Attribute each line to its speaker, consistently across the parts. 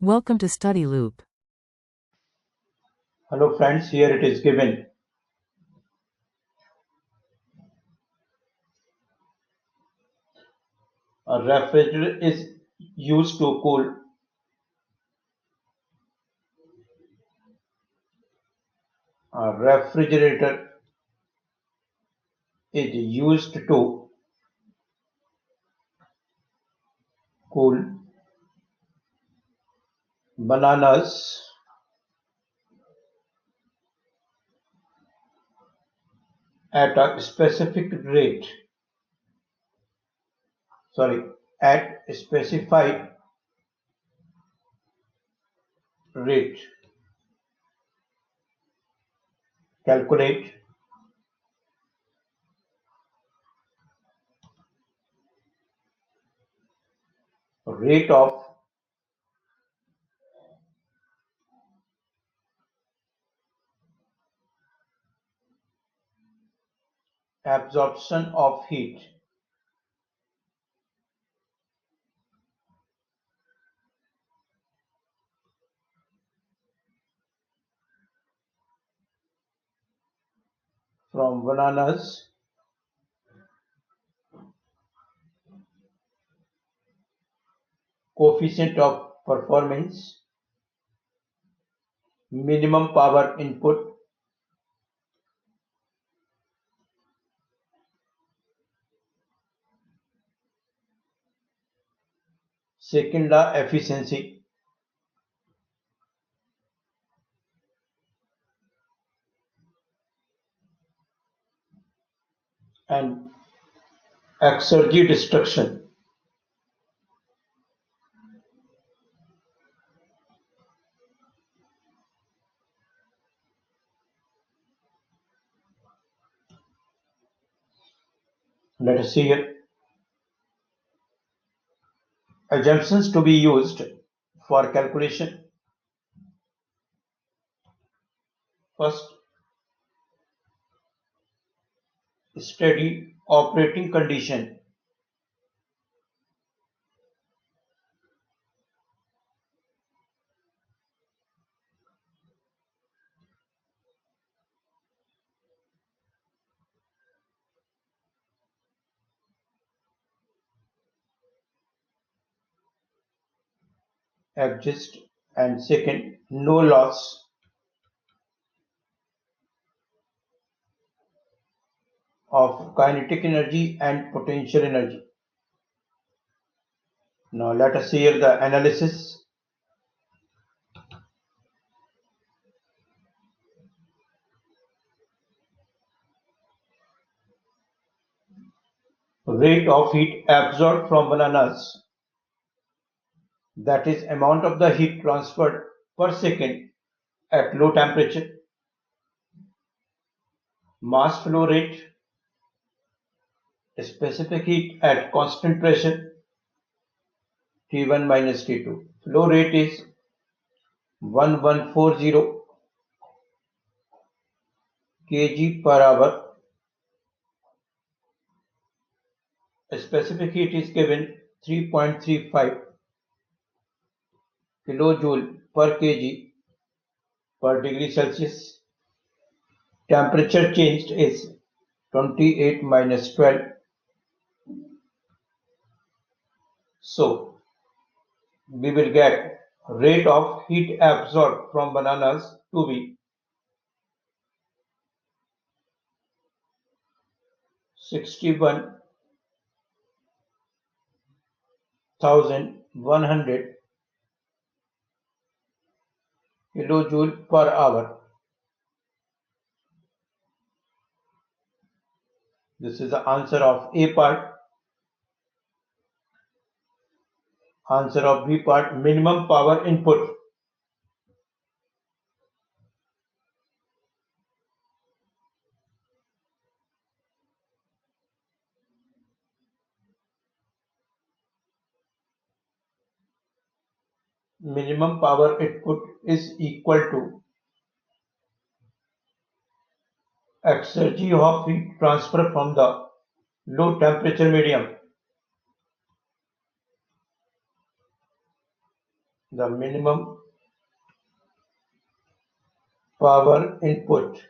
Speaker 1: Welcome to Study Loop.
Speaker 2: Hello friends, here it is given. A refrigerator is used to cool. A refrigerator is used to cool bananas at a specific rate. Sorry, at a specified rate. Calculate rate of absorption of heat from bananas coefficient of performance, minimum power input, second law efficiency, and exergy destruction. Let us see here. Assumptions to be used for calculation. First, steady operating condition. Exist, and second, no loss of kinetic energy and potential energy. Now let us hear the analysis. Rate of heat absorbed from bananas, that is amount of the heat transferred per second at low temperature. Mass flow rate, specific heat at constant pressure, T1 minus T2. Flow rate is 1140 kg per hour. Specific heat is given 3.35 kilojoule per kg per degree Celsius. Temperature changed is 28 minus 12. So we will get rate of heat absorbed from bananas to be 61,100 kilojoule per hour. This is the answer of A part. Answer of B part, minimum power input. Minimum power input is equal to exergy of heat transfer from the low temperature medium the minimum power input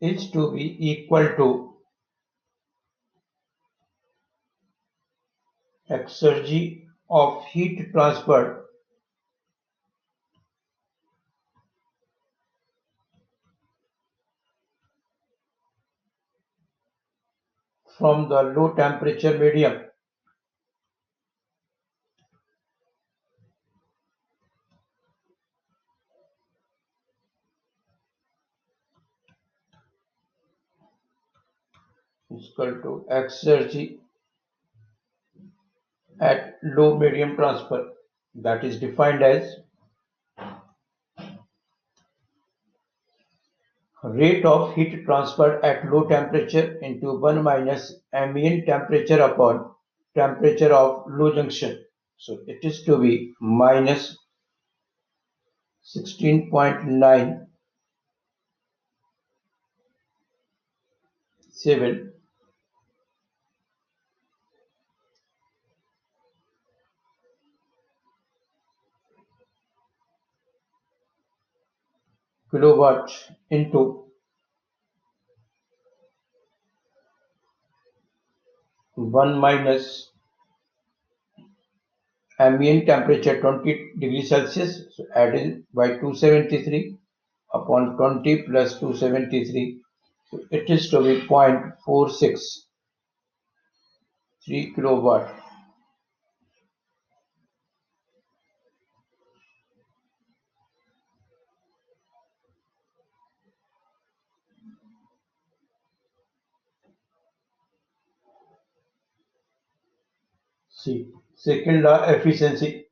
Speaker 2: is to be equal to exergy of heat transferred from the low temperature medium is equal to exergy at low medium transfer, that is defined as rate of heat transferred at low temperature into 1 minus ambient temperature upon temperature of low junction. So it is to be minus 16.97 kilowatt into 1 minus ambient temperature 20 degrees Celsius, so added by 273 upon 20 plus 273, so it is to be 0.463 kilowatt. See, second law efficiency.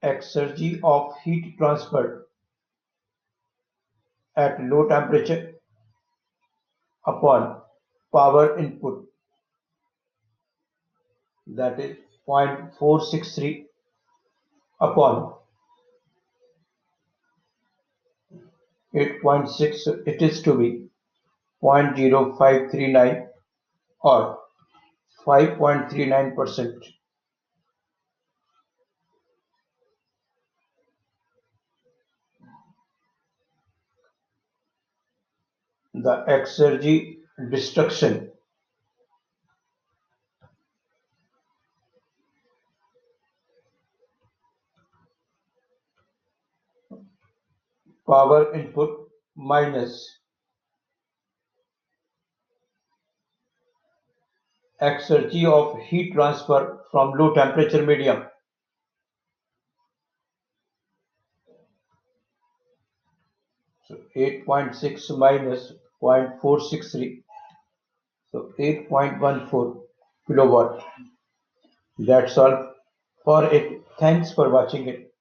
Speaker 2: Exergy of heat transferred at low temperature upon power input, that is 0.463 upon 8.6, it is to be 0.0539 or 5.39%. The exergy destruction power input minus exergy of heat transfer from low temperature medium. So 8.6 minus 0.463, so 8.14 kilowatt. That's all for it. Thanks for watching it.